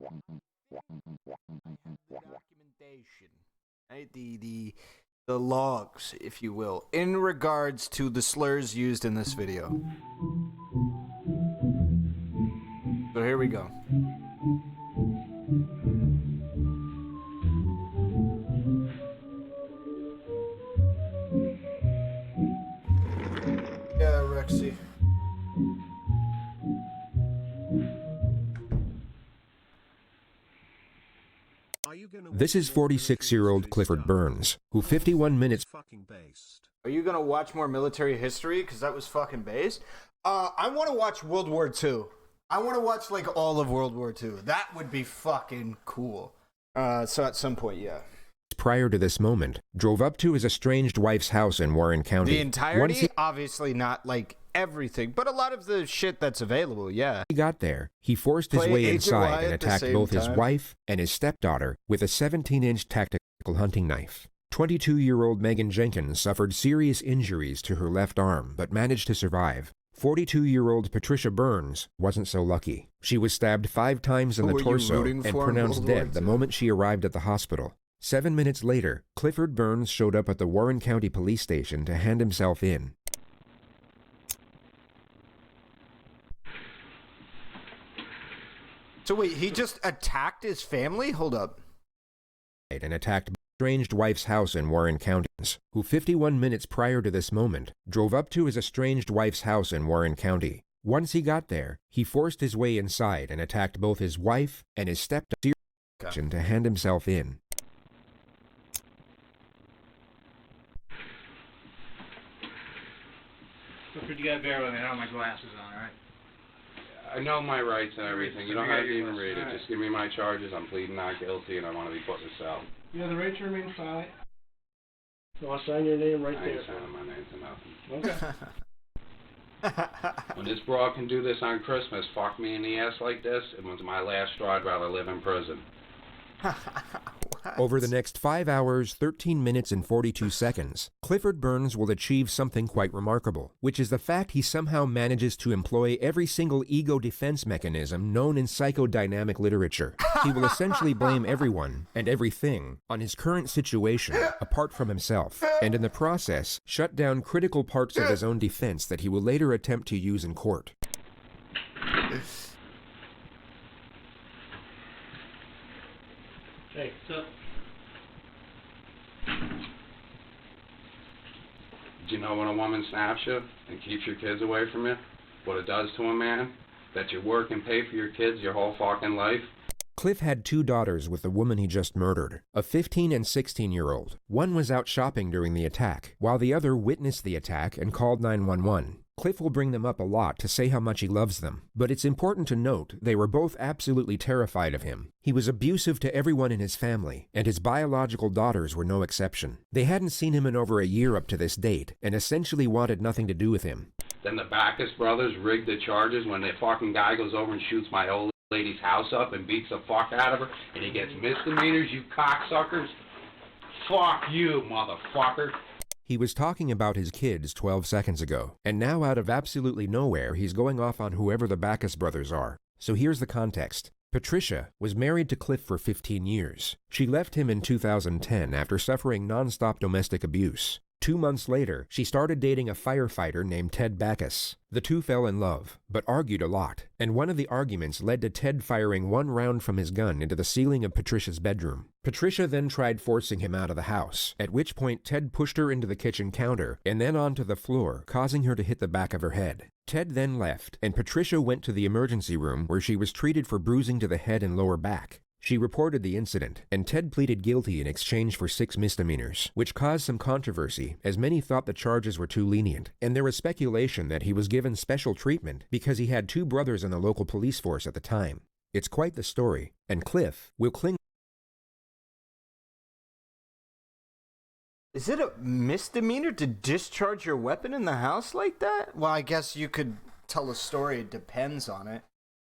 The documentation, right? The logs, if you will, in regards to the slurs used in this video. So here we go. Yeah, Rexy. This is 46-year-old Clifford Burns, who 51 minutes... Are you gonna watch more military history? Because that was fucking based. I want to watch World War II. I want to watch, like, all of World War II. That would be fucking cool. So at some point, yeah. prior to this moment, drove up to his estranged wife's house in Warren County. The entirety? Obviously not, like, everything, but a lot of the shit that's available, yeah. He got there, he forced his way inside and attacked both his wife and his stepdaughter with a 17-inch tactical hunting knife. 22-year-old Megan Jenkins suffered serious injuries to her left arm, but managed to survive. 42-year-old Patricia Burns wasn't so lucky. She was stabbed 5 times in the torso and pronounced dead the moment she arrived at the hospital. 7 minutes later, Clifford Burns showed up at the Warren County Police Station to hand himself in. So wait, he just attacked his family? Hold up. And attacked estranged wife's house in Warren County, who 51 minutes prior to this moment drove up to his estranged wife's house in Warren County. Once he got there, he forced his way inside and attacked both his wife and his stepdaughter to hand himself in. Clifford, you gotta bear with me. I don't have my glasses on, alright? I know my rights and everything. You don't have to even read it. Just give me my charges. I'm pleading not guilty, and I want to be put in a cell. Yeah, the rates remain silent. So I'll sign your name right I there. ain't signing my name to nothing. Okay. When this broad can do this on Christmas, fuck me in the ass like this, it was my last straw. I'd rather live in prison. Over the next 5 hours, 13 minutes, and 42 seconds, Clifford Burns will achieve something quite remarkable, which is the fact he somehow manages to employ every single ego defense mechanism known in psychodynamic literature. He will essentially blame everyone and everything on his current situation, apart from himself, and in the process, shut down critical parts of his own defense that he will later attempt to use in court. Hey, what's up? Do you know when a woman snaps you and keeps your kids away from you? What it does to a man? That you work and pay for your kids your whole fucking life? Cliff had 2 daughters with the woman he just murdered, a 15 and 16-year-old. One was out shopping during the attack, while the other witnessed the attack and called 911. Cliff will bring them up a lot to say how much he loves them, but it's important to note they were both absolutely terrified of him. He was abusive to everyone in his family, and his biological daughters were no exception. They hadn't seen him in over a year up to this date, and essentially wanted nothing to do with him. Then the Backus brothers rigged the charges when the fucking guy goes over and shoots my old lady's house up and beats the fuck out of her, and he gets misdemeanors, you cocksuckers. Fuck you, motherfucker. He was talking about his kids 12 seconds ago, and now out of absolutely nowhere, he's going off on whoever the Backus brothers are. So here's the context. Patricia was married to Cliff for 15 years. She left him in 2010 after suffering nonstop domestic abuse. 2 months later, she started dating a firefighter named Ted Backus. The two fell in love, but argued a lot, and one of the arguments led to Ted firing 1 round from his gun into the ceiling of Patricia's bedroom. Patricia then tried forcing him out of the house, at which point Ted pushed her into the kitchen counter and then onto the floor, causing her to hit the back of her head. Ted then left, and Patricia went to the emergency room where she was treated for bruising to the head and lower back. She reported the incident, and Ted pleaded guilty in exchange for 6 misdemeanors, which caused some controversy as many thought the charges were too lenient, and there was speculation that he was given special treatment because he had 2 brothers in the local police force at the time. It's quite the story, and Cliff will cling. Is it a misdemeanor to discharge your weapon in the house like that? Well, I guess you could tell a story. It depends on it.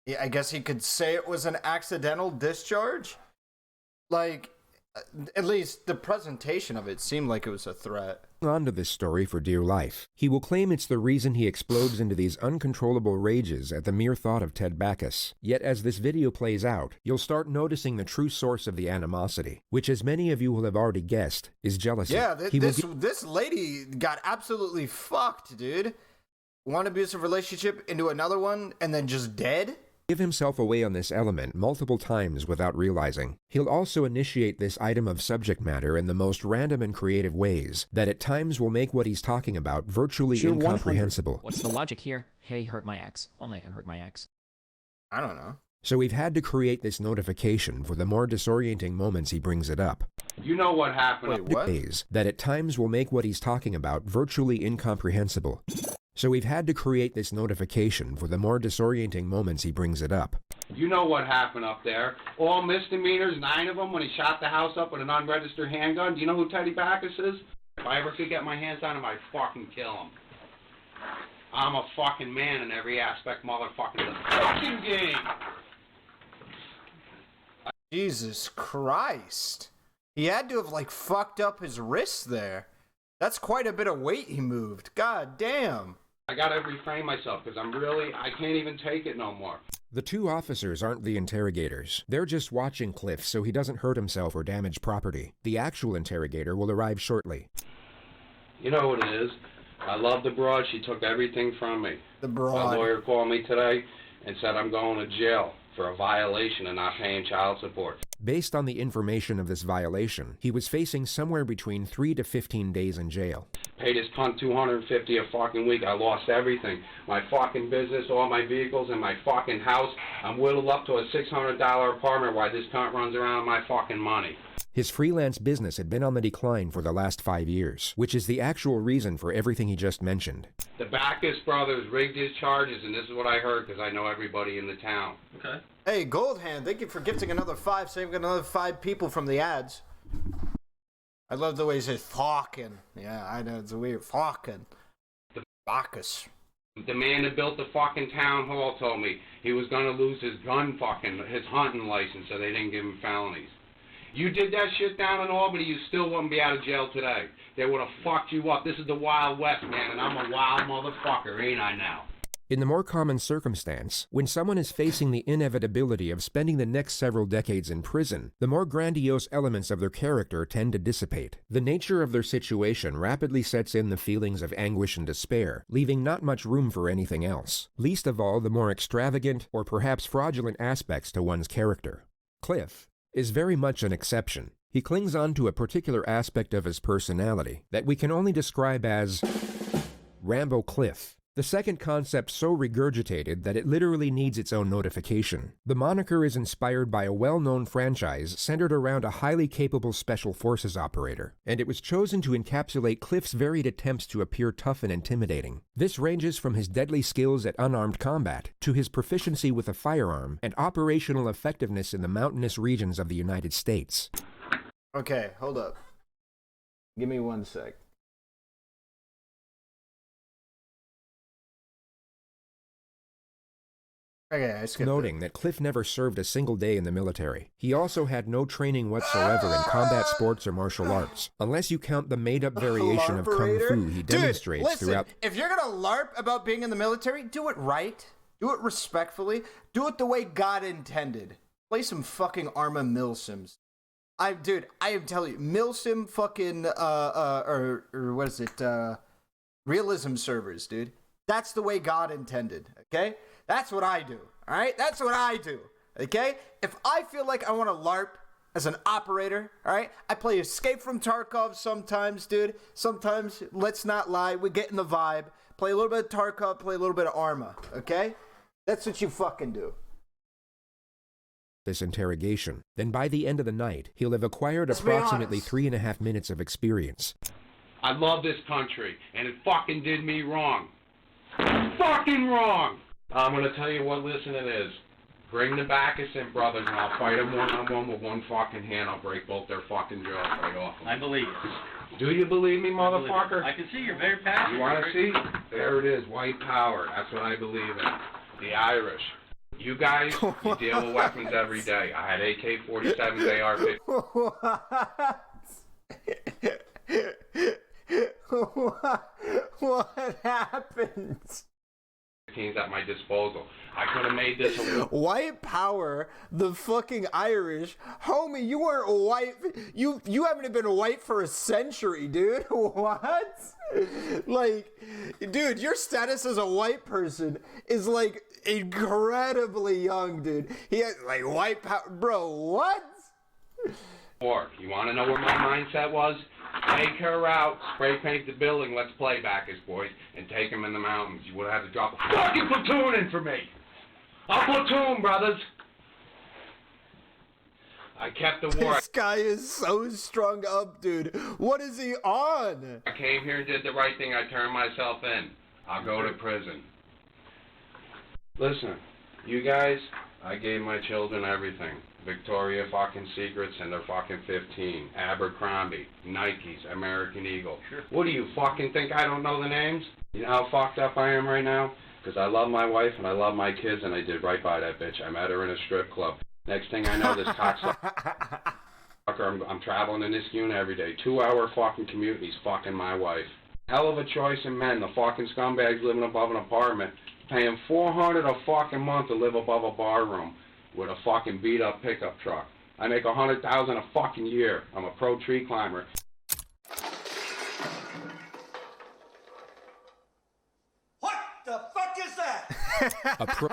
Yeah, I guess he could say it was an accidental discharge. Like, At least the presentation of it seemed like it was a threat. On to this story for dear life. He will claim it's the reason he explodes into these uncontrollable rages at the mere thought of Ted Backus. Yet as this video plays out, you'll start noticing the true source of the animosity, which, as many of you will have already guessed, is jealousy. Yeah, this lady got absolutely fucked, dude. One abusive relationship into another one and then just dead? Give himself away on this element multiple times without realizing. He'll also initiate this item of subject matter in the most random and creative ways that at times will make what he's talking about virtually incomprehensible. What's the logic here? Hey, hurt my ex. Only I hurt my ex. I don't know. So we've had to create this notification for the more disorienting moments he brings it up. You know what happened? Wait, what? Ways that at times will make what he's talking about virtually incomprehensible. So we've had to create this notification for the more disorienting moments he brings it up. You know what happened up there. All misdemeanors, 9 of them, when he shot the house up with an unregistered handgun. Do you know who Teddy Backus is? If I ever could get my hands on him, I'd fucking kill him. I'm a fucking man in every aspect, motherfucking the fucking game. Jesus Christ. He had to have, like, fucked up his wrists there. That's quite a bit of weight he moved. God damn. I gotta reframe myself because I can't even take it no more. The two officers aren't the interrogators. They're just watching Cliff so he doesn't hurt himself or damage property. The actual interrogator will arrive shortly. You know what it is? I love the broad. She took everything from me. The broad. My lawyer called me today and said I'm going to jail for a violation of not paying child support. Based on the information of this violation, he was facing somewhere between 3 to 15 days in jail. Paid his cunt $250 a fucking week. I lost everything. My fucking business, all my vehicles, and my fucking house. I'm whittled up to a $600 apartment while this cunt runs around with my fucking money. His freelance business had been on the decline for the last 5 years, which is the actual reason for everything he just mentioned. The Backus brothers rigged his charges, and this is what I heard because I know everybody in the town. Okay. Hey, Goldhand, thank you for gifting another 5, saving another 5 people from the ads. I love the way he says "fucking." Yeah, I know, it's weird. Fucking. The Bacchus. The man that built the fucking town hall told me he was going to lose his his hunting license, so they didn't give him felonies. You did that shit down in Albany, you still wouldn't be out of jail today. They would have fucked you up. This is the Wild West, man, and I'm a wild motherfucker, ain't I now? In the more common circumstance, when someone is facing the inevitability of spending the next several decades in prison, the more grandiose elements of their character tend to dissipate. The nature of their situation rapidly sets in the feelings of anguish and despair, leaving not much room for anything else. Least of all, the more extravagant or perhaps fraudulent aspects to one's character. Cliff is very much an exception. He clings on to a particular aspect of his personality that we can only describe as Rambo Cliff. The second concept so regurgitated that it literally needs its own notification. The moniker is inspired by a well-known franchise centered around a highly capable special forces operator, and it was chosen to encapsulate Cliff's varied attempts to appear tough and intimidating. This ranges from his deadly skills at unarmed combat to his proficiency with a firearm and operational effectiveness in the mountainous regions of the United States. Okay, hold up. Give me 1 sec. Okay, I skipped Noting that Cliff never served a single day in the military. He also had no training whatsoever in combat sports or martial arts, unless you count the made-up variation of Kung Fu he demonstrates listen, throughout. If you're gonna LARP about being in the military, do it right. Do it respectfully. Do it the way God intended. Play some fucking Arma Milsims. I am telling you, Milsim fucking, or what is it, realism servers, dude. That's the way God intended, okay? That's what I do, all right? That's what I do, okay? If I feel like I want to LARP as an operator, all right? I play Escape from Tarkov sometimes, dude. Sometimes, let's not lie, we get in the vibe. Play a little bit of Tarkov, play a little bit of Arma, okay? That's what you fucking do. This interrogation. Then by the end of the night, he'll have acquired approximately 3.5 minutes of experience. I love this country, and it fucking did me wrong. Fucking wrong! I'm gonna tell you what listening is. Bring the Backus in, brothers, and I'll fight them one-on-one with one fucking hand. I'll break both their fucking jaws right off them. I believe it. Do you believe me, motherfucker? I can see you're very passionate. You want to see? There it is, white power. That's what I believe in. The Irish. You guys, you deal with weapons every day. I had AK-47s, AR-15s What happened? at my disposal. I could have made this a... White power, the fucking Irish. Homie, you weren't white. You haven't been white for a century, dude. What? Like, dude, your status as a white person is like incredibly young, dude. He had like white power. Bro, what? War. You want to know what my mindset was? Take her out, spray paint the building, let's play Bacchus, boys, and take them in the mountains. You would have had to drop a fucking platoon in for me. A platoon, brothers. I kept the war. This guy is so strung up, dude. What is he on? I came here and did the right thing. I turned myself in. I'll go to prison. Listen, you guys, I gave my children everything. Victoria fucking Secrets and they're fucking 15. Abercrombie, Nikes, American Eagle. Sure. What do you fucking think I don't know the names? You know how fucked up I am right now? Because I love my wife and I love my kids and I did right by that bitch. I met her in a strip club. Next thing I know, this cocksucker, I'm traveling in this unit every day. 2-hour fucking commute and he's fucking my wife. Hell of a choice in men. The fucking scumbags living above an apartment, paying $400 a fucking month to live above a bar room with a fucking beat-up pickup truck. I make $100,000 a fucking year. I'm a pro tree climber. What the fuck is that? A pro-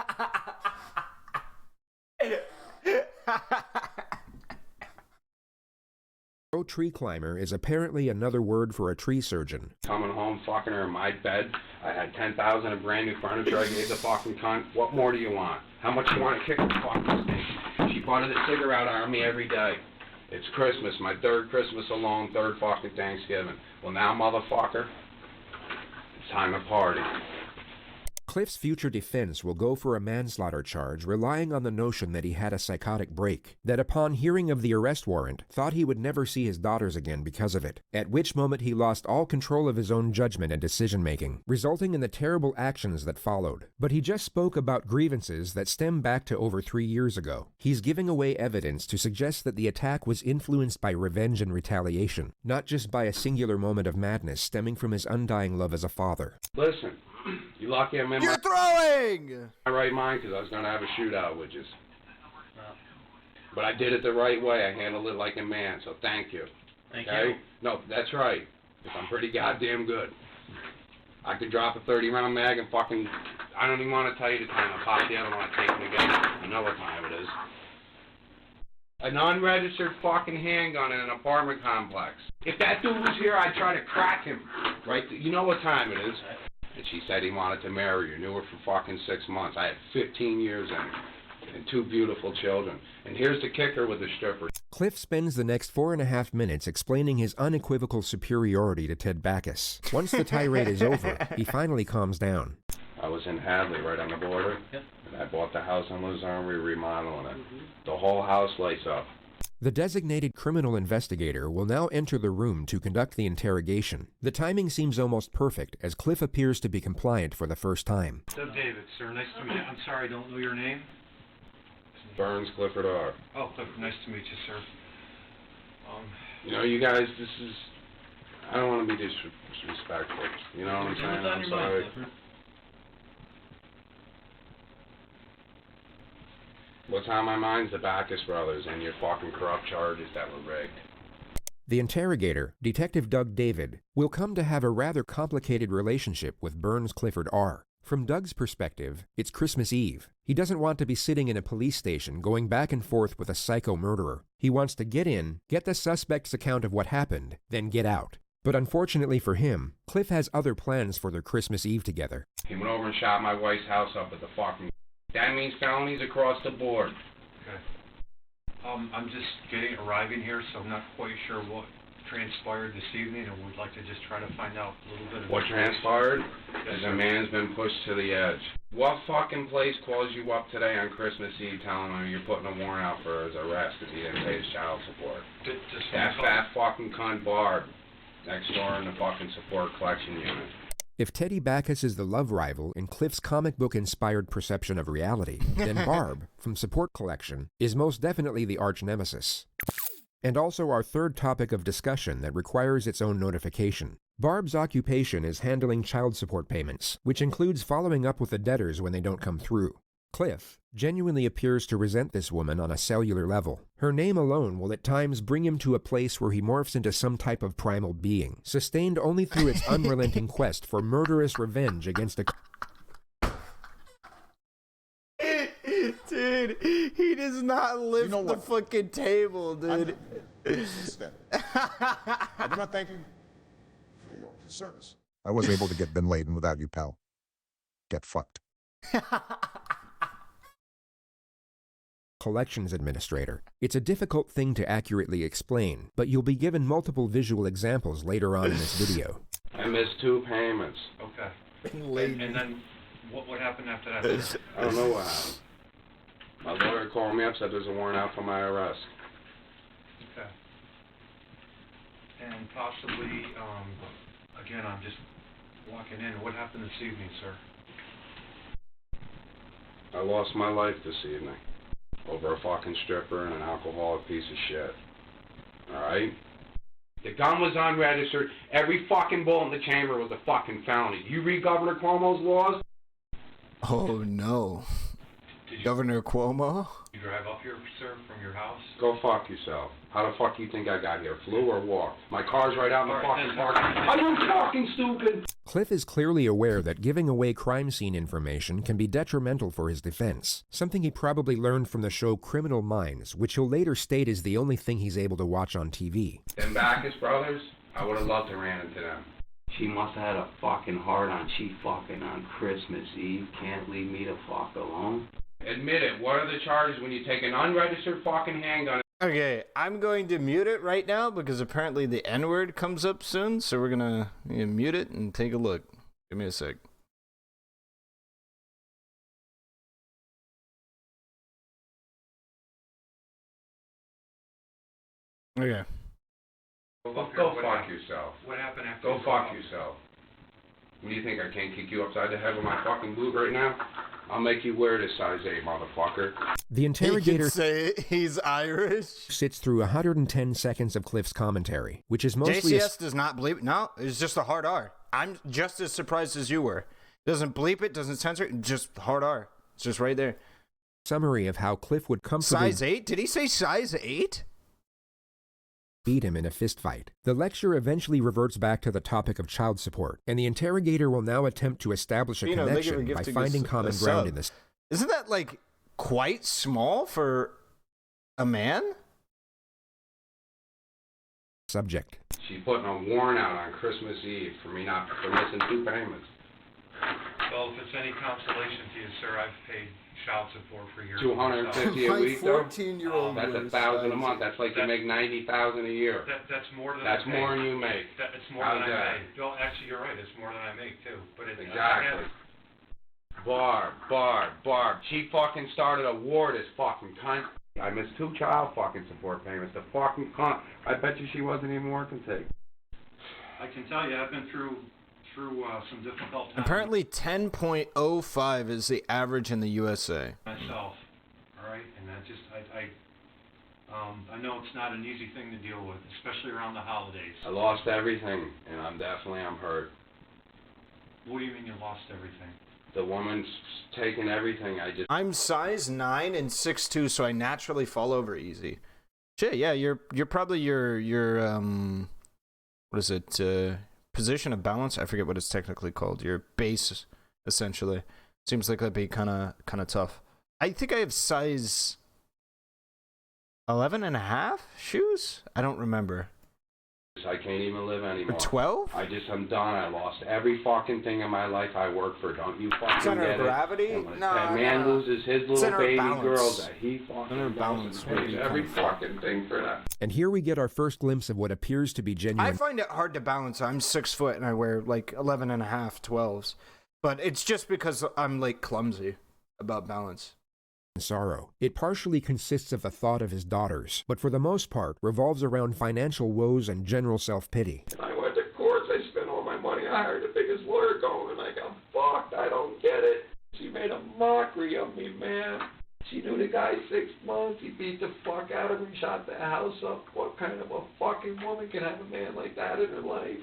Pro tree climber is apparently another word for a tree surgeon. Coming home, fucking her in my bed. I had $10,000 of brand new furniture. I gave the fucking cunt. What more do you want? How much you want to kick the fucking thing? She bought the cigarette army every day. It's Christmas, my third Christmas alone, third fucking Thanksgiving. Well, now, motherfucker, it's time to party. Cliff's future defense will go for a manslaughter charge, relying on the notion that he had a psychotic break, that upon hearing of the arrest warrant, thought he would never see his daughters again because of it, at which moment he lost all control of his own judgment and decision-making, resulting in the terrible actions that followed. But he just spoke about grievances that stem back to over 3 years ago. He's giving away evidence to suggest that the attack was influenced by revenge and retaliation, not just by a singular moment of madness stemming from his undying love as a father. Listen, you lucky I'm in You're throwing! my right mind because I was going to have a shootout with you. But I did it the right way. I handled it like a man, so thank you. Thank Okay? you. No, that's right. Because I'm pretty goddamn good. I could drop a 30-round mag and fucking... I don't even want to tell you the time. I'll pop the other one. I take them again. You know what time it is. An unregistered fucking handgun in an apartment complex. If that dude was here, I'd try to crack him. Right? You know what time it is. And she said he wanted to marry her. Knew her for fucking 6 months. I had 15 years in her. And 2 beautiful children. And here's the kicker with the stripper. Cliff spends the next 4.5 minutes explaining his unequivocal superiority to Ted Backus. Once the tirade is over, he finally calms down. I was in Hadley, right on the border. Yep. And I bought the house on Luzerne. We're remodeling it. The whole house lights up. The designated criminal investigator will now enter the room to conduct the interrogation. The timing seems almost perfect, as Cliff appears to be compliant for the first time. Doug David, sir. Nice to meet you. I'm sorry, I don't know your name. Burns Clifford R. Oh, Clifford, nice to meet you, sir. You know, you guys, this is... I don't want to be disrespectful. You know what I'm saying? I'm sorry. What's on my mind's the Backus brothers and your fucking corrupt charges that were rigged. The interrogator, Detective Doug David, will come to have a rather complicated relationship with Burns Clifford R. From Doug's perspective, it's Christmas Eve. He doesn't want to be sitting in a police station going back and forth with a psycho murderer. He wants to get in, get the suspect's account of what happened, then get out. But unfortunately for him, Cliff has other plans for their Christmas Eve together. He went over and shot my wife's house up at the fucking... That means felonies across the board. Okay. I'm just arriving here, so I'm not quite sure what transpired this evening, and would like to just try to find out a little bit of... What transpired Yes, is sir. a man's been pushed to the edge. What fucking place calls you up today on Christmas Eve telling him you're putting a warrant out for his arrest because he didn't pay his child support? Just That fat fucking cunt Barb next door in the fucking support collection unit. If Teddy Backus is the love rival in Cliff's comic book-inspired perception of reality, then Barb, from Support Collection, is most definitely the arch-nemesis. And also our third topic of discussion that requires its own notification. Barb's occupation is handling child support payments, which includes following up with the debtors when they don't come through. Cliff genuinely appears to resent this woman on a cellular level. Her name alone will at times bring him to a place where he morphs into some type of primal being, sustained only through its unrelenting quest for murderous revenge against a... Dude, he does not lift the fucking table, dude. I do not thank you for your service. I wasn't able to get Bin Laden without you, pal. Get fucked. Collections administrator. It's a difficult thing to accurately explain, but you'll be given multiple visual examples later on in this video. I missed 2 payments. Okay. And then what happened after that? I don't know what happened. My lawyer called me up, said there's a warrant out for my arrest. Okay. And possibly, again, I'm just walking in. What happened this evening, sir? I lost my life this evening over a fucking stripper and an alcoholic piece of shit. Alright? The gun was unregistered. Every fucking bullet in the chamber was a fucking felony. You read Governor Cuomo's laws? Oh no. Governor Cuomo? You drive up here, sir, from your house? Go fuck yourself. How the fuck you think I got here? Flew or walked? My car's right out in the fucking parking. Are you fucking stupid? Cliff is clearly aware that giving away crime scene information can be detrimental for his defense, something he probably learned from the show Criminal Minds, which he'll later state is the only thing he's able to watch on TV. Them Backus brothers, I would have loved to ran into them. She must have had a fucking heart on. She fucking on Christmas Eve. Can't leave me the fuck alone. Admit it. What are the charges when you take an unregistered fucking handgun? Okay, I'm going to mute it right now because apparently the N-word comes up soon, so we're gonna mute it and take a look. Give me a sec. Okay. Go fuck yourself. What happened after? Go fuck yourself. What do you think, I can't kick you upside the head with my fucking boot right now? I'll make you wear this size 8, motherfucker. The He interrogator can say he's Irish. sits through 110 seconds of Cliff's commentary, which is mostly JCS does not bleep. No, it's just a hard R. I'm just as surprised as you were. Doesn't bleep it, doesn't censor it, just hard R. It's just right there. summary of how Cliff would comfortably Size 8? Did he say size 8? beat him in a fistfight. The lecture eventually reverts back to the topic of child support, and the interrogator will now attempt to establish a You know, they give a connection gift by to finding a common sub. ground in this Isn't that like quite small for a man? subject. She's putting a warrant out on Christmas Eve for me not for missing 2 payments. Well, if it's any consolation to you, sir, I've paid child support for years. $250 a week, though? 14-year-old That's $1,000 a month. That's like you make $90,000 a year. That's more than That's I make. more than you make. It's more How's than that? I make. Well, actually, you're right. It's more than I make, too. But it, Exactly. Barb. She fucking started a war, this fucking cunt. I missed 2 child fucking support payments. The fucking cunt. I bet you she wasn't even working today. I can tell you, I've been through some difficult times Apparently 10.05 is the average in the USA. myself. All right, and I know it's not an easy thing to deal with, especially around the holidays. I lost everything, and I'm hurt. What do you mean you lost everything? The woman's taking everything. I'm size 9 and 6'2", so I naturally fall over easy. Shit, yeah, you're probably your what is it? Position of balance? I forget what it's technically called. Your base, essentially. Seems like that'd be kind of tough. I think I have size 11 and a half shoes? I don't remember. I can't even live anymore. 12? I'm done. I lost every fucking thing in my life I worked for. Don't you fucking Center get of gravity? it? And when No, that man no. loses his little Center of baby balance. girl that he Center fucking of balance would pays be every kinda fucking thing for that. And here we get our first glimpse of what appears to be I genuine find it hard to balance. I'm 6 foot and I wear like 11 and a half, 12s. But it's just because I'm like clumsy about balance. sorrow. It partially consists of the thought of his daughters, but for the most part revolves around financial woes and general self-pity. I went to court. I spent all my money. I hired the biggest lawyer going. made a mockery of me, man. She knew the guy 6 months. He beat the fuck out of her and shot the house up. What kind of a fucking woman can have a man like that in her life?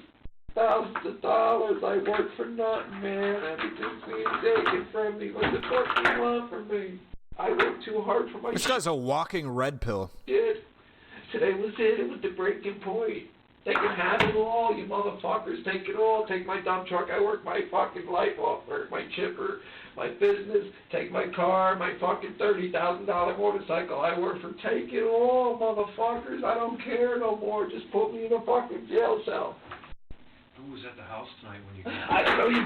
Thousands of dollars. I worked for nothing, man. Everything's being taken from me. What the fuck do you want from me? I worked too hard for my This guy's a walking red pill. shit. Today was it. It was the breaking point. They can have it all, you motherfuckers. Take it all. Take my dump truck. I work my fucking life off. Work my chipper, my business. Take my car, my fucking $30,000 motorcycle. I work for. Take it all, motherfuckers. I don't care no more. Just put me in a fucking jail cell. Who was at the house tonight when you got I don't know you.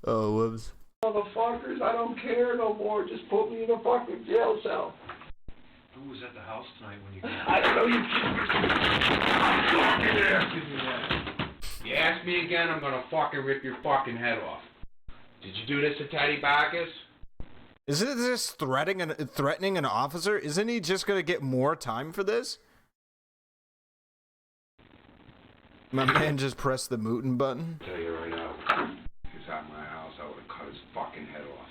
Oh, whoops. Motherfuckers, I don't care no more. Just put me in a fucking jail cell. Who was at the house tonight when you got I don't know you. You ask me again, I'm gonna fucking rip your fucking head off. Did you do this to Teddy Backus? Isn't this threatening an officer? Isn't he just gonna get more time for this? My man just pressed the mutin button. I'll tell you right now, if he was at my house, I would have cut his fucking head off.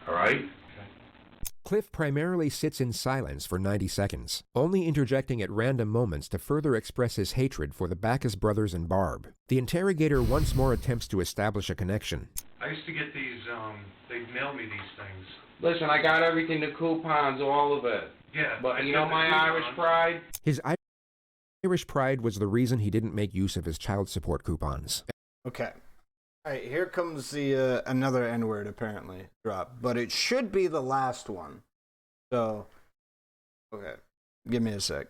Alright? Cliff primarily sits in silence for 90 seconds, only interjecting at random moments to further express his hatred for the Backus brothers and Barb. The interrogator once more attempts to establish a connection. I used to get these, they'd mail me these things. Listen, I got everything, the coupons, all of it. Yeah. But you know my Irish pride? His Irish pride was the reason he didn't make use of his child support coupons. Okay. All right, here comes the another N-word apparently drop, but it should be the last one. So, okay, give me a sec.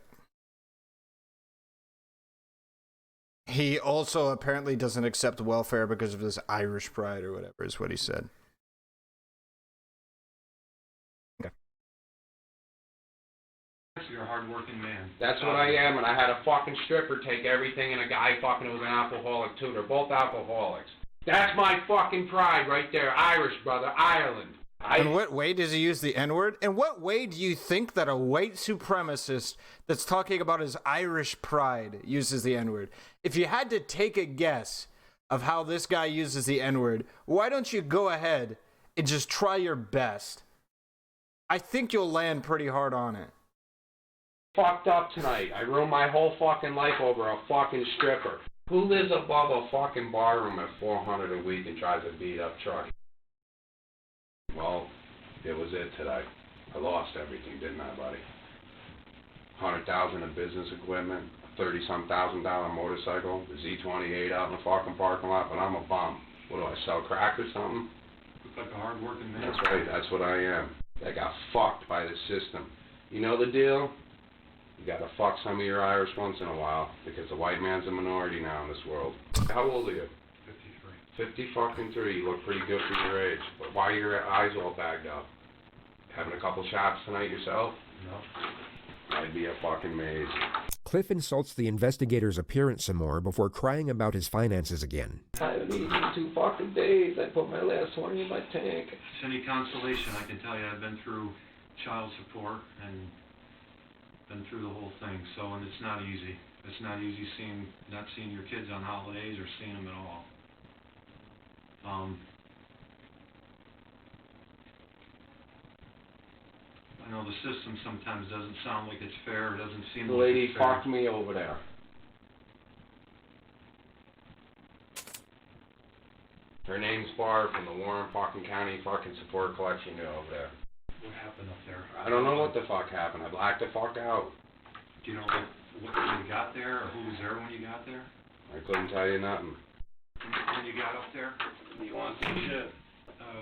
He also apparently doesn't accept welfare because of his Irish pride or whatever is what he said. Okay. You're a hard-working man. That's what I am, and I had a fucking stripper take everything and a guy fucking who was an alcoholic too. They're both alcoholics. That's my fucking pride right there. Irish, brother. Ireland. In what way does he use the N-word? In what way do you think that a white supremacist that's talking about his Irish pride uses the N-word? If you had to take a guess of how this guy uses the N-word, why don't you go ahead and just try your best? I think you'll land pretty hard on it. Fucked up tonight. I ruined my whole fucking life over a fucking stripper. Who lives above a fucking barroom at $400 a week and drives a beat-up truck? Well, it was it today. I lost everything, didn't I, buddy? $100,000 in business equipment, a $30-some thousand motorcycle, the Z28 out in the fucking parking lot, but I'm a bum. What do I sell, crack or something? Look like a hard-working man. That's right. That's what I am. I got fucked by the system. You know the deal? You gotta fuck some of your Irish once in a while, because the white man's a minority now in this world. How old are you? 50 fucking 3. You look pretty good for your age. But why are your eyes all bagged up? Having a couple shots tonight yourself? No. I'd be a fucking maze. Cliff insults the investigator's appearance some more before crying about his finances again. I haven't eaten in 2 fucking days. I put my last 20 in my tank. If it's any consolation, I can tell you I've been through child support and been through the whole thing. So, and it's not easy. It's not easy not seeing your kids on holidays or seeing them at all. I know the system sometimes doesn't sound like it's fair. It doesn't seem The like lady it's fair. fucked me over there. Her name's Barb from the Warren fucking County fucking support collection unit over there. What happened up there? I don't know what the fuck happened. I blacked the fuck out. Do you know what when you got there, or who was there when you got there? I couldn't tell you nothing. When you got up there? You want some shit?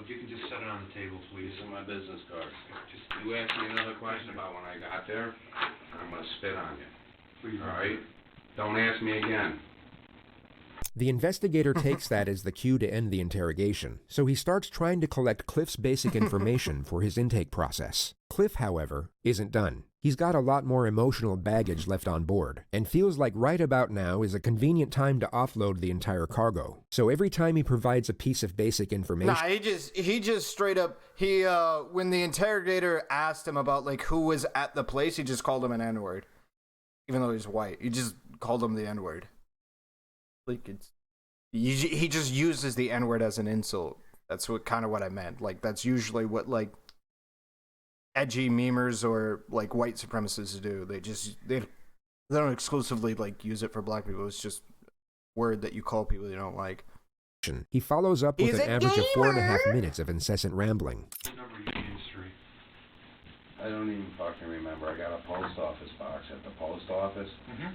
You can just set it on the table, please. These are my business cards. Just You ask me another question about when I got there, I'm gonna spit on you. please. Alright? Don't ask me again. The investigator takes that as the cue to end the interrogation, so he starts trying to collect Cliff's basic information for his intake process. Cliff, however, isn't done. He's got a lot more emotional baggage left on board, and feels like right about now is a convenient time to offload the entire cargo. So every time he provides a piece of basic information... Nah, he just straight up, when the interrogator asked him about, like, who was at the place, he just called him an N-word. Even though he's white, he just called him the N-word. Like, he just uses the N-word as an insult. That's kind of what I meant. Like, that's usually what, like, edgy memers or, like, white supremacists do. They don't exclusively, like, use it for black people. It's just a word that you call people you don't like. He follows up with He's an a average of gamer! 4.5 minutes of incessant rambling. What number are you history? I don't even fucking remember. I got a post office box at the post office. Mm-hmm.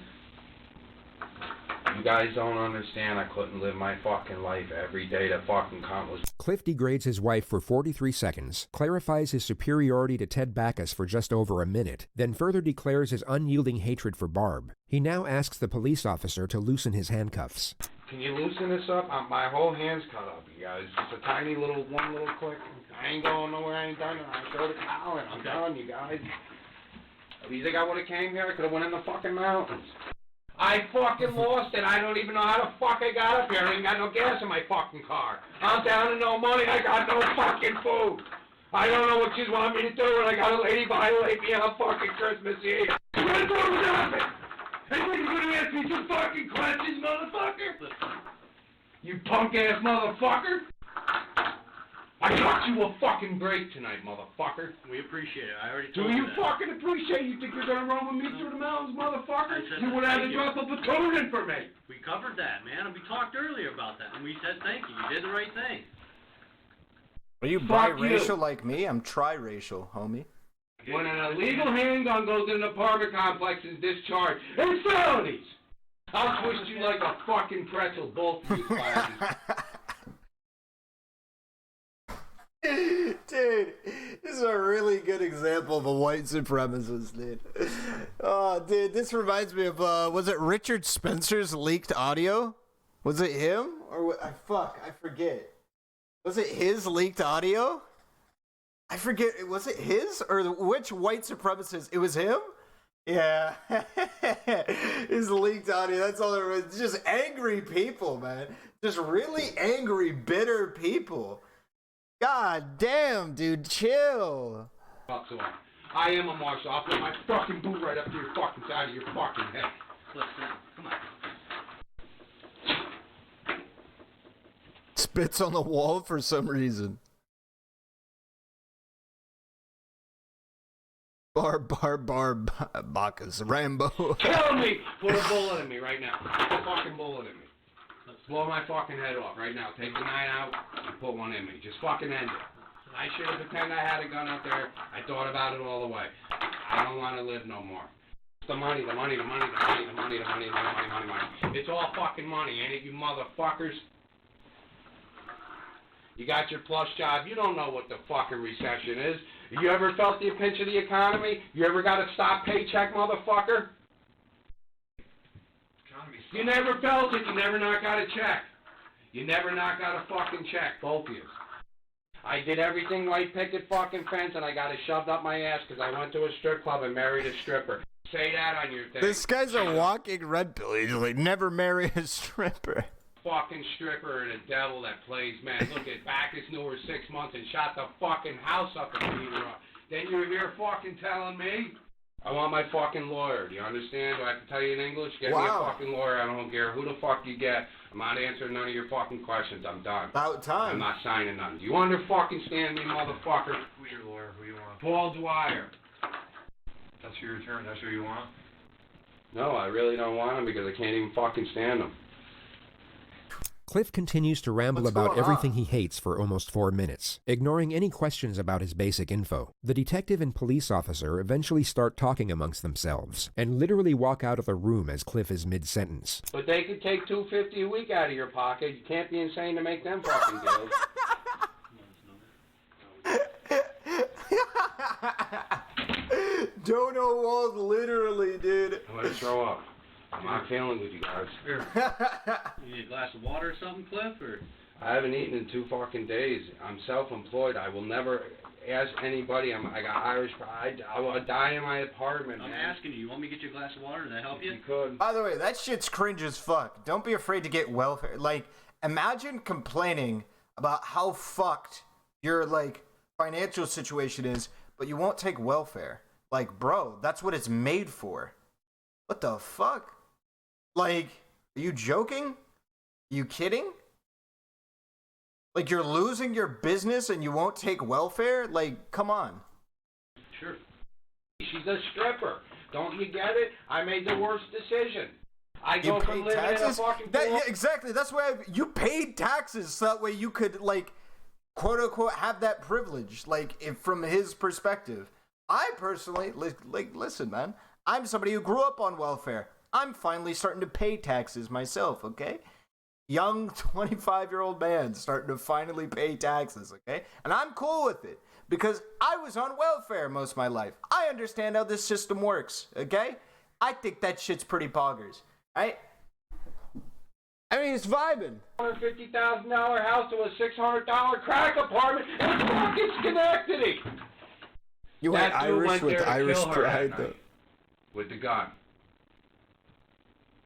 You guys don't understand. I couldn't live my fucking life every day to fucking come was... Cliff degrades his wife for 43 seconds, clarifies his superiority to Ted Backus for just over a minute, then further declares his unyielding hatred for Barb. He now asks the police officer to loosen his handcuffs. Can you loosen this up? My whole hand's cut up, you guys. Just a tiny little, one little click. I ain't going nowhere. I ain't done it. I throw the towel in. I'm done, you guys. You think I would have came here? I could have went in the fucking mountains. I fucking lost it. I don't even know how the fuck I got up here. I ain't got no gas in my fucking car. I'm down to no money. I got no fucking food. I don't know what you want me to do when I got a lady violate me on fucking Christmas Eve. What door was open? Hey, you gonna ask me some fucking questions, motherfucker? You punk-ass motherfucker? I got you a fucking break tonight, motherfucker. We appreciate it. I already Do told you that. fucking appreciate? You think you're gonna run with me through the mountains, motherfucker? I said You would have thank to you. drop a platoon in for me. We covered that, man, and we talked earlier about that, and we said thank you. You did the right thing. Are you Fuck biracial you. like me? I'm triracial, homie. When an illegal handgun goes in an apartment complex and discharged, it's felonies. I'll twist you like a fucking pretzel, both of you clowns. Dude, this is a really good example of a white supremacist, dude. Oh, dude, this reminds me of, was it Richard Spencer's leaked audio? Was it him? Or what? I forget. Was it his leaked audio? I forget. Was it his? Or which white supremacist? It was him? Yeah. His leaked audio. That's all there was. Just angry people, man. Just really angry, bitter people. God damn, dude, chill. I am a marshal. I'll put my fucking boot right up to your fucking side of your fucking head. Let's come on. Spits on the wall for some reason. Bacchus, Rambo. Kill me! Put a bullet in me right now. Put a fucking bullet in me. Let's blow my fucking head off right now. Take the 9 out and put one in me. Just fucking end it. I should have pretended I had a gun out there. I thought about it all the way. I don't want to live no more. The money. It's all fucking money, ain't it, you motherfuckers? You got your plus job. You don't know what the fucking recession is. You ever felt the pinch of the economy? You ever got a stop paycheck, motherfucker? You never felt it. You never not got a check. You never not got a fucking check, both of you. I did everything white picket fucking fence, and I got it shoved up my ass because I went to a strip club and married a stripper. Say that on your thing. This guy's a walking red pill. He's like, never marry a stripper. Fucking stripper and a devil that plays, man. Look at Bacchus knew her 6 months and shot the fucking house up and beat her up. Then you're here fucking telling me? I want my fucking lawyer. Do you understand? Do I have to tell you in English? Get me a fucking lawyer. I don't care who the fuck you get. I'm not answering none of your fucking questions. I'm done. About time. I'm not signing nothing. Do you understand me, motherfucker? Who's your lawyer? Who you want? Paul Dwyer. That's your attorney. That's who you want? No, I really don't want him because I can't even fucking stand him. Cliff continues to ramble What's about going everything on? he hates for almost 4 minutes, ignoring any questions about his basic info. The detective and police officer eventually start talking amongst themselves, and literally walk out of the room as Cliff is mid-sentence. But they could take $250 a week out of your pocket. You can't be insane to make them fucking deals. Dono Wald, literally, dude. I'm gonna throw up. I'm not feeling with you guys. Here. You need a glass of water or something, Cliff? Or I haven't eaten in 2 fucking days. I'm self-employed. I will never ask anybody. I got Irish pride. I will die in my apartment, I'm man. asking you. You want me to get you a glass of water? Does that help If you? you could. By the way, that shit's cringe as fuck. Don't be afraid to get welfare. Like, imagine complaining about how fucked your, like, financial situation is, but you won't take welfare. Like, bro, that's what it's made for. What the fuck? Like, are you joking? Are you kidding? Like, you're losing your business and you won't take welfare? Like, come on. Sure. She's a stripper. Don't you get it? I made the worst decision. I You go from paid living in a taxes? fucking Yeah, exactly. That's why you paid taxes so that way you could, like, quote unquote, have that privilege. Like, if from his perspective. I personally, like, listen, man. I'm somebody who grew up on welfare. I'm finally starting to pay taxes myself, okay? Young 25-year-old man starting to finally pay taxes, okay? And I'm cool with it because I was on welfare most of my life. I understand how this system works, okay? I think that shit's pretty poggers, right? I mean, it's vibing. $150,000 house to a $600 crack apartment in fucking Schenectady. You went That dude Irish went with there to Irish kill her pride, that though. night with the gun.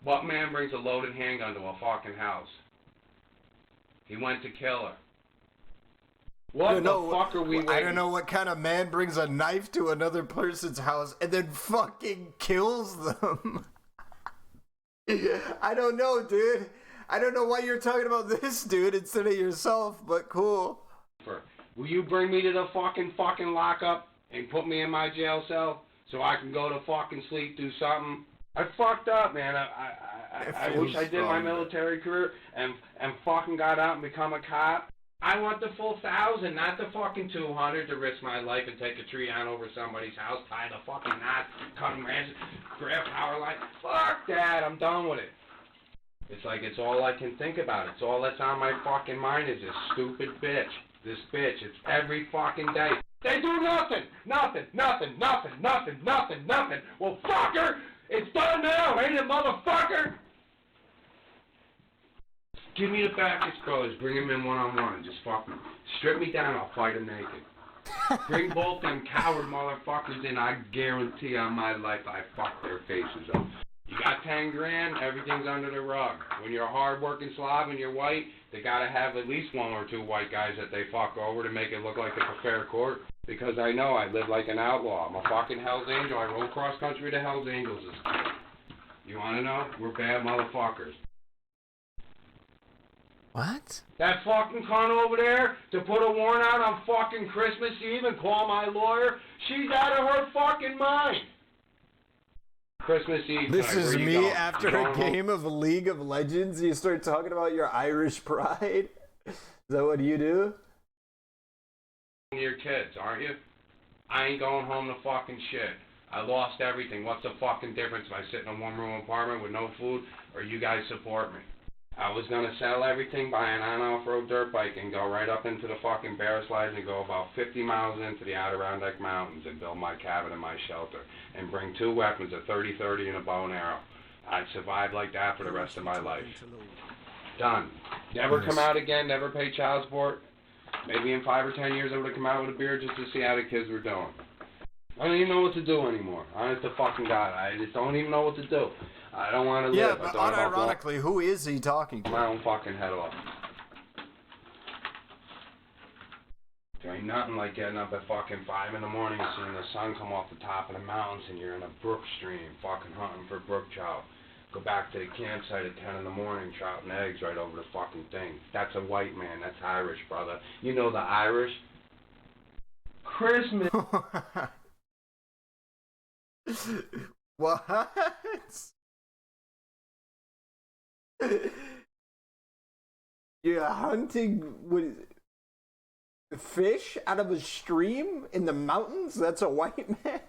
What man brings a loaded handgun to a fucking house? He went to kill her. What the fuck are we waiting? I don't know what kind of man brings a knife to another person's house and then fucking kills them. I don't know, dude. I don't know why you're talking about this dude instead of yourself, but cool. Will you bring me to the fucking lockup and put me in my jail cell so I can go to fucking sleep, do something? I fucked up, man. I wish I did my military career and fucking got out and become a cop. I want the full 1,000, not the fucking 200 to risk my life and take a tree down over somebody's house, tie the fucking knot, cut them ransom, grab power line. Fuck that, I'm done with it. It's like it's all I can think about. It's all that's on my fucking mind is this stupid bitch. This bitch. It's every fucking day. They do nothing. Nothing. Well, fucker, it's done now, ain't it, motherfucker? Give me the Bacchus brothers. Bring them in one-on-one. Just fucking strip me down. I'll fight them naked. Bring both them coward motherfuckers in. I guarantee on my life I fuck their faces up. You got 10 grand, everything's under the rug. When you're a hard-working slob and you're white, they gotta have at least one or two white guys that they fuck over to make it look like it's a fair court. Because I know I live like an outlaw. I'm a fucking Hell's Angel. I rode cross-country to Hell's Angels as a kid. You wanna know? We're bad motherfuckers. What? That fucking cunt over there to put a warrant out on fucking Christmas Eve and call my lawyer, she's out of her fucking mind. Christmas Eve. This tonight, is where you me going? after You a going home? game of League of Legends. You start talking about your Irish pride. Is that what you do? Your kids, aren't you? I ain't going home to fucking shit. I lost everything. What's the fucking difference if I sit in a one-room apartment with no food or you guys support me? I was gonna sell everything, buy an on-off-road dirt bike and go right up into the fucking bear slides and go about 50 miles into the Adirondack Mountains and build my cabin and my shelter and bring 2 weapons, a 30-30 and a bow and arrow. I'd survive like that for the rest of my life. Done. Never come out again, never pay child support. Maybe in 5 or 10 years I would have come out with a beard just to see how the kids were doing. I don't even know what to do anymore. Honest to fucking God, I just don't even know what to do. I don't want to live. Yeah, I but thought about unironically, who is he talking blowing to? my own fucking head off. There ain't nothing like getting up at fucking 5 in the morning and seeing the sun come off the top of the mountains and you're in a brook stream fucking hunting for brook trout. Go back to the campsite at 10 in the morning, trout and eggs right over the fucking thing. That's a white man. That's Irish, brother. You know the Irish? Christmas. What? You're hunting with fish out of a stream in the mountains? That's a white man?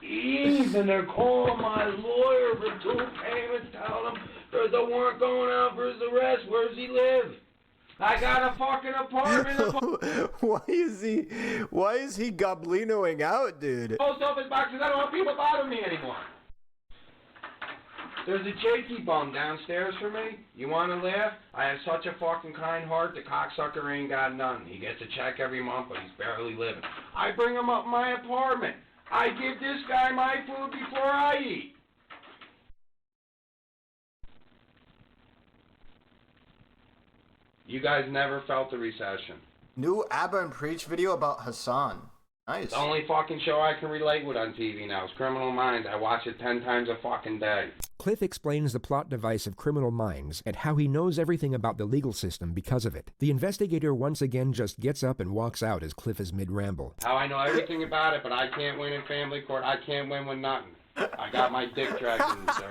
Even they're calling my lawyer for 2 payments, telling him there's a warrant going out for his arrest. Where does he live? I got a fucking apartment. Why is he goblinoing out, dude? Post office boxes. I don't want people bothering me anymore. There's a Jakey bum downstairs for me. You wanna laugh? I have such a fucking kind heart, the cocksucker ain't got none. He gets a check every month, but he's barely living. I bring him up in my apartment. I give this guy my food before I eat. You guys never felt the recession. New ABBA and Preach video about Hassan. Nice. The only fucking show I can relate with on TV now is Criminal Minds. I watch it 10 times a fucking day. Cliff explains the plot device of Criminal Minds and how he knows everything about the legal system because of it. The investigator once again just gets up and walks out as Cliff is mid-ramble. How I know everything about it, but I can't win in family court. I can't win with nothing. I got my dick dragged in, sir.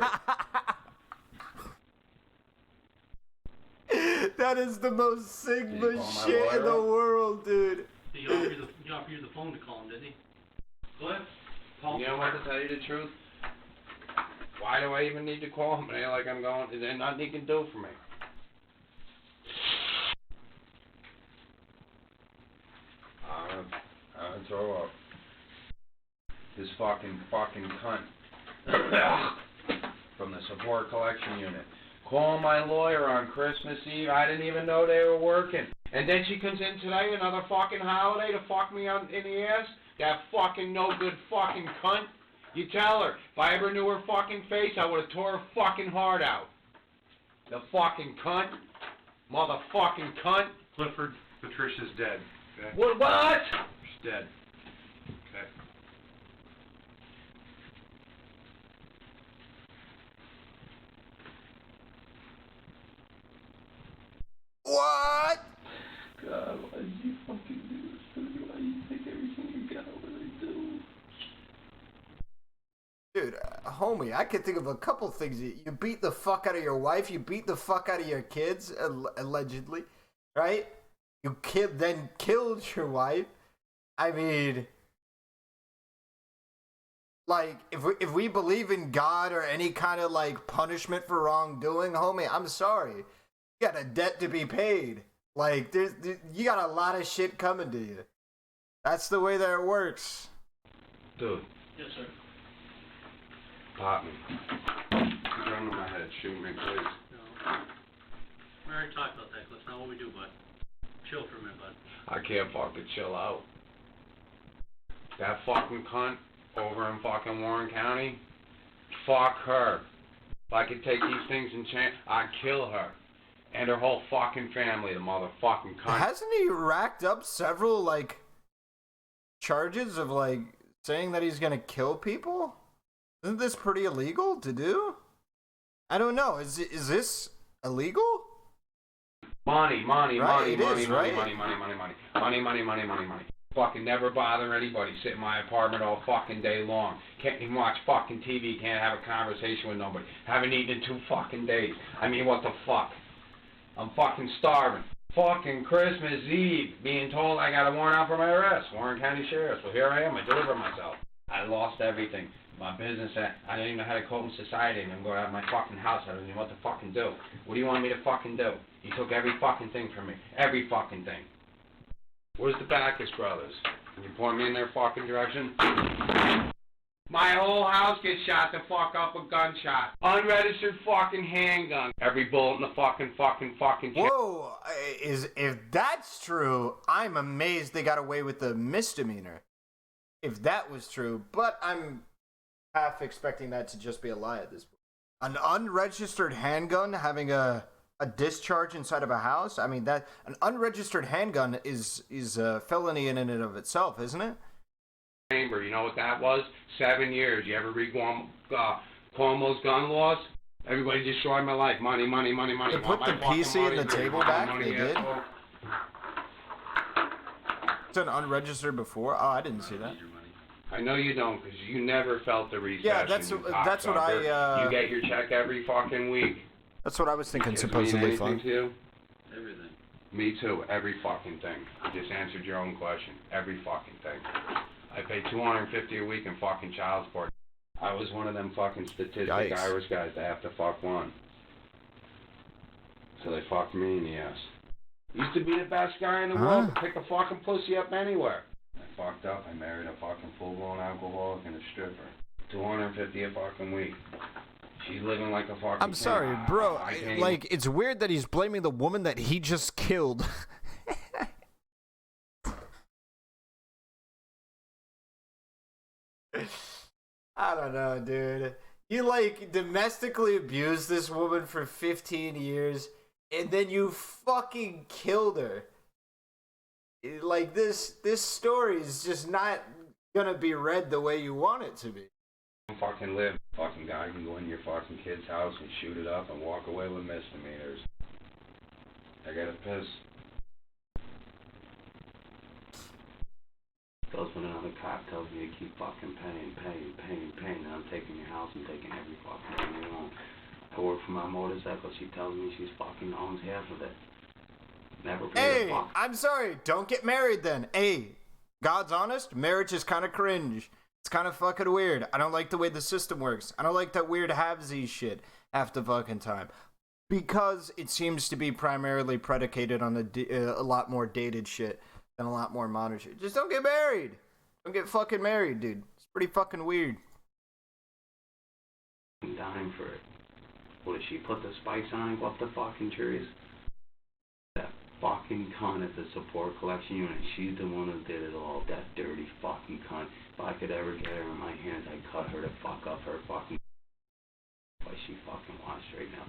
That is the most Sigma Did he call my shit in the lawyer? world, dude. He offered you the phone to call him, didn't he? Go ahead. Call You know what, to tell you the truth? Why do I even need to call him? It ain't like I'm going, is there nothing he can do for me? I'll throw up. This fucking cunt. From the support collection unit. Call my lawyer on Christmas Eve. I didn't even know they were working. And then she comes in today, another fucking holiday, to fuck me in the ass? That fucking no good fucking cunt. You tell her, if I ever knew her fucking face, I would have tore her fucking heart out. The fucking cunt. Motherfucking cunt. Clifford, Patricia's dead. Okay? What? She's dead. Okay. What? God, why did you fucking do this to me? Why do you take everything you got? What did I do? Dude, homie, I could think of a couple things. You beat the fuck out of your wife. You beat the fuck out of your kids, allegedly, right? You then killed your wife. I mean, like, if we believe in God or any kind of, like, punishment for wrongdoing, homie, I'm sorry. You got a debt to be paid. Like, you got a lot of shit coming to you. That's the way that it works. Dude, Yes, sir. pop me. Gun to my head. Shoot me, please. No. We already talked about that, Cliff. Not what we do, bud. Chill for a minute, bud. I can't fucking chill out. That fucking cunt over in fucking Warren County, fuck her. If I could take these things and change, I'd kill her. And her whole fucking family, the motherfucking cunt. Hasn't he racked up several, like, charges of, like, saying that he's gonna kill people? Isn't this pretty illegal to do? I don't know. Is this illegal? Money. Right, it is, right? Money. Fucking never bother anybody. Sit in my apartment all fucking day long. Can't even watch fucking TV. Can't have a conversation with nobody. Haven't eaten in 2 fucking days. I mean, what the fuck? I'm fucking starving. Fucking Christmas Eve, being told I got a warrant out for my arrest. Warren County Sheriff. So here I am. I delivered myself. I lost everything. My business, I didn't even know how to cope in society, and I'm going out of my fucking house. I don't know what to fucking do. What do you want me to fucking do? You took every fucking thing from me. Every fucking thing. Where's the Backus brothers? Can you point me in their fucking direction? My whole house gets shot the fuck up with gunshot. Unregistered fucking handgun. Every bullet in the fucking. Whoa! If that's true, I'm amazed they got away with the misdemeanor. If that was true, but I'm half expecting that to just be a lie at this point. An unregistered handgun having a discharge inside of a house? I mean, that an unregistered handgun is a felony in and of itself, isn't it? Chamber, you know what that was? 7 years. You ever read Cuomo's gun laws? Everybody destroyed my life. Money. They put the PC in the table back? They did? It's an unregistered before? Oh, I didn't see that. I know you don't, because you never felt the recession. Yeah, that's what You get your check every fucking week. That's what I was thinking. Does it Supposedly mean fun. anything to you? Everything. Me too. Every fucking thing. You just answered your own question. Every fucking thing. I pay $250 a week in fucking child support. I was one of them fucking statistic Yikes. Irish guys that have to fuck one. So they fucked me in the ass. Used to be the best guy in the world to pick a fucking pussy up anywhere. I fucked up. I married a fucking full-blown alcoholic and a stripper. $250 a fucking week. She's living like a fucking I'm sorry, king. bro. I can't Like, it's weird that he's blaming the woman that he just killed. I don't know, dude. You, like, domestically abused this woman for 15 years, and then you fucking killed her. Like, this story is just not gonna be read the way you want it to be. fucking live. Fucking guy can go in your fucking kid's house and shoot it up and walk away with misdemeanors. I gotta piss. Goes when another cop tells me to keep fucking paying, and I'm taking your house and taking every fucking thing you own. I work for my motorcycle. She tells me she's fucking owns half of it. Never paid a fuck. I'm sorry. Don't get married then. Hey, God's honest, marriage is kind of cringe. It's kind of fucking weird. I don't like the way the system works. I don't like that weird halvesies shit half the fucking time. Because it seems to be primarily predicated on a lot more dated shit than a lot more modern shit. Just don't get married. Don't get fucking married, dude. It's pretty fucking weird. I'm dying for it. What, did she put the spikes on and go up the fucking trees? That fucking cunt at the support collection unit, she's the one who did it all. That dirty fucking cunt. If I could ever get her in my hands, I'd cut her to fuck up her fucking... like she fucking wants right now.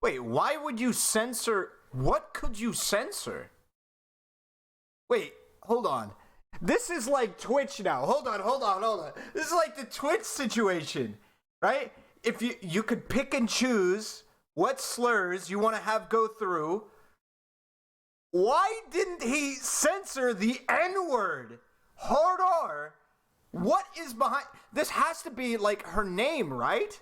Wait, why would you censor? What could you censor? Wait, hold on. This is like Twitch now. Hold on. This is like the Twitch situation, right? If you could pick and choose what slurs you want to have go through, why didn't he censor the N-word? Hard R. What is behind? This has to be like her name, right?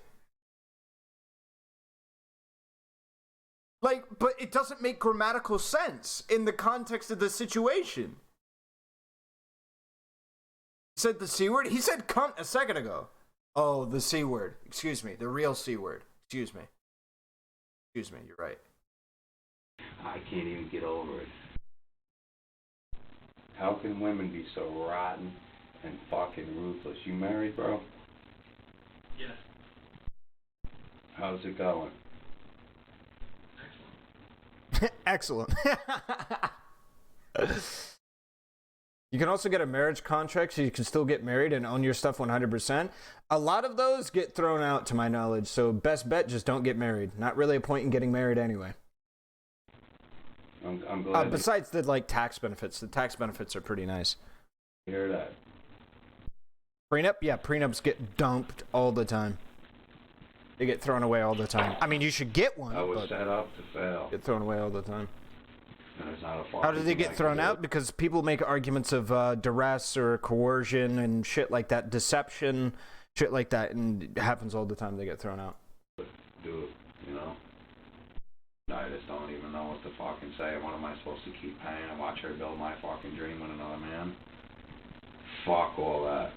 Like, but it doesn't make grammatical sense in the context of the situation. He said the C word? He said cunt a second ago. Oh, the C word. Excuse me. The real C word. Excuse me, you're right. I can't even get over it. How can women be so rotten and fucking ruthless? You married, bro? Yes. How's it going? Excellent. You can also get a marriage contract so you can still get married and own your stuff 100%. A lot of those get thrown out, to my knowledge, so best bet, just don't get married. Not really a point in getting married anyway. I'm glad besides the, like, tax benefits. The tax benefits are pretty nice. to hear that. Prenup? Yeah, prenups get dumped all the time. They get thrown away all the time. I mean, you should get one, I was but set up to fail. get thrown away all the time. And there's not a fucking How do they thing I get can thrown do. out? Because people make arguments of duress or coercion and shit like that, deception, shit like that, and it happens all the time. They get thrown out. Do it, you know? I just don't even know what to fucking say. What am I supposed to keep paying and watch her build my fucking dream with another man? Fuck all that.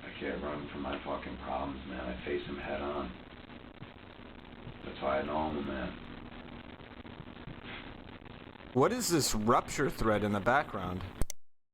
I can't run from my fucking problems, man. I face them head on. That's why I know I'm a man. What is this rupture thread in the background?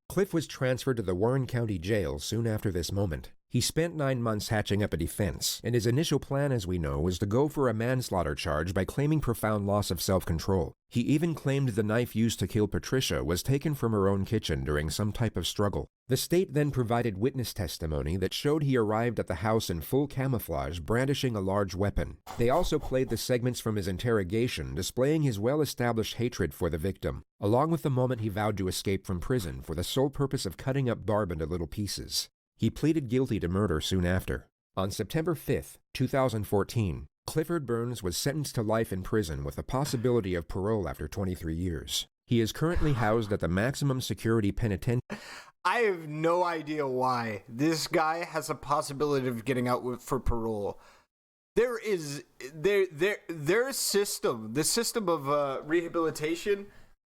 Cliff was transferred to the Warren County Jail soon after this moment. He spent 9 months hatching up a defense, and his initial plan, as we know, was to go for a manslaughter charge by claiming profound loss of self-control. He even claimed the knife used to kill Patricia was taken from her own kitchen during some type of struggle. The state then provided witness testimony that showed he arrived at the house in full camouflage, brandishing a large weapon. They also played the segments from his interrogation, displaying his well-established hatred for the victim, along with the moment he vowed to escape from prison for the sole purpose of cutting up Barb into little pieces. He pleaded guilty to murder soon after. On September 5th, 2014, Clifford Burns was sentenced to life in prison with the possibility of parole after 23 years. He is currently housed at the maximum security penitentiary. I have no idea why this guy has a possibility of getting out for parole. Their system, the system of rehabilitation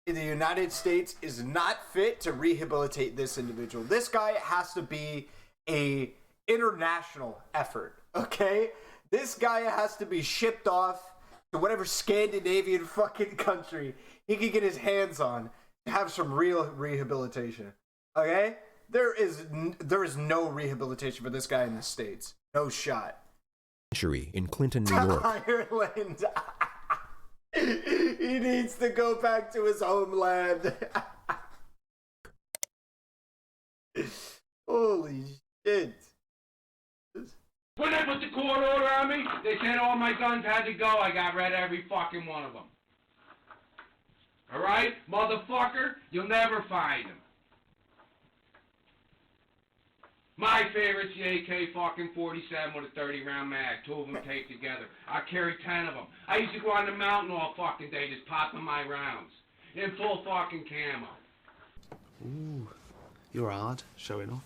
in the United States is not fit to rehabilitate this individual. This guy has to be a international effort, okay? This guy has to be shipped off to whatever Scandinavian fucking country he can get his hands on to have some real rehabilitation, okay? there is no rehabilitation for this guy in the States. No shot. Century in Clinton, New York. Ireland. He needs to go back to his homeland. Holy shit. When they put the court order on me, they said all my guns had to go. I got rid of every fucking one of them. Alright? Motherfucker, you'll never find them. My favorite's the AK fucking 47 with a 30-round mag, 2 of them taped together. I carry 10 of them. I used to go on the mountain all fucking day just popping my rounds. In full fucking camo. Ooh, you're hard showing off.